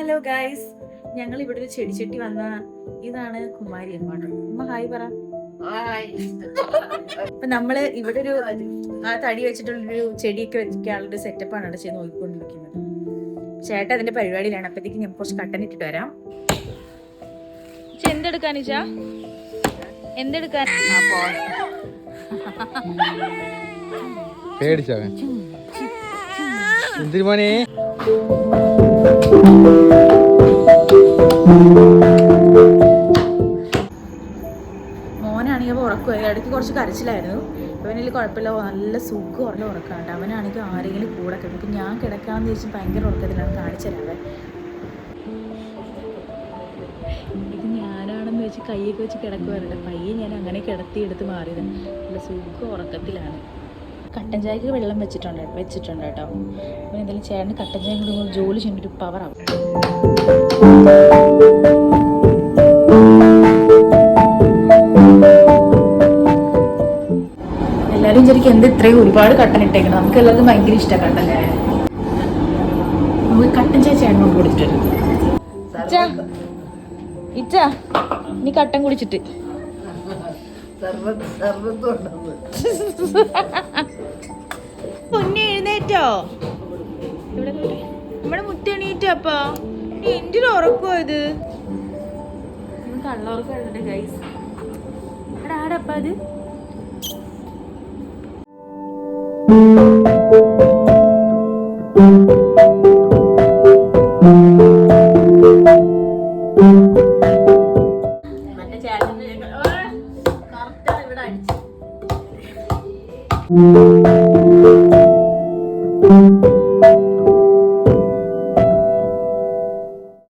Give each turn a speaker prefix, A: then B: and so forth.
A: Hello guys, ഞങ്ങൾ ഇവിടെ ഒരു ചെടിച്ചട്ടി വന്ന ഇതാണ് കുമാരി അങ്ങോട്ട്. അമ്മ ഹായ് പറ. അപ്പൊ നമ്മള് ഇവിടെ ഒരു ആ തടി വെച്ചിട്ടുള്ളൊരു ചെടിയൊക്കെ വെക്കാനുള്ളൊരു സെറ്റപ്പാണ് അവിടെ ചെയ്ത് നോക്കിക്കൊണ്ടിരിക്കുന്നത്. ചേട്ടാ അതിന്റെ പരിപാടിയിലാണ്. അപ്പത്തേക്ക് ഞാൻ കുറച്ച് കട്ടൻ ഇട്ടിട്ട് വരാം. എന്തെടുക്കാൻ ഇച്ചാ? എന്തെടുക്കാൻ?
B: പേടിച്ചവൻ എന്തിനു മോനെ?
A: മോനാണെങ്കിൽ ഉറക്കുമായി. ഇടയ്ക്ക് കുറച്ച് കരച്ചിലായിരുന്നു. അവനിൽ കുഴപ്പമില്ല, നല്ല സുഖം ഉറങ്ങി ഉറക്കാണ്ട്. അവനാണെങ്കിൽ ആരെങ്കിലും കൂടെ കിടക്കും. ഇപ്പം ഞാൻ കിടക്കാമെന്ന് ചോദിച്ചാൽ ഭയങ്കര ഉറക്കത്തിലാണ്. കാണിച്ചരാവേ, ഇത് ഞാനാണെന്ന് വെച്ച് കൈയൊക്കെ വെച്ച് കിടക്കുവാറുണ്ട്. പയ്യെ ഞാൻ അങ്ങനെ കിടത്തിയെടുത്ത് മാറിയത്. നല്ല സുഖം ഉറക്കത്തിലാണ്. കട്ടൻ ചായക്ക് വെള്ളം വെച്ചിട്ടുണ്ട് കേട്ടോ. അപ്പം എന്തായാലും ചേട്ടന് കട്ടൻ ചായ കൂടി ജോലി ചെയ്യുന്ന ഒരു പവറാവും. എല്ലാവരും ശരിക്കും എന്ത് ഇത്രയും ഒരുപാട് കട്ടൻ ഇട്ടേക്കണം. നമുക്ക് എല്ലാവർക്കും ഭയങ്കര ഇഷ്ടമാണ് കട്ടൻ ചായ. നമുക്ക് കട്ടൻ ചായ ചേട്ടൻ കൊണ്ട് കൊടുത്തിട്ടുണ്ട്. ഇച്ച നീ കട്ടൻ കുടിച്ചിട്ട് പൊന്നെ എഴുന്നേറ്റോ? നമ്മുടെ മുറ്റ എണീറ്റോ? അപ്പൊ എന്റെ ഒരു ഉറക്കോ ഇത്? കള്ളുറക്കം എഴുന്നേറ്റ ഗൈസ്. ആടപ്പ അത്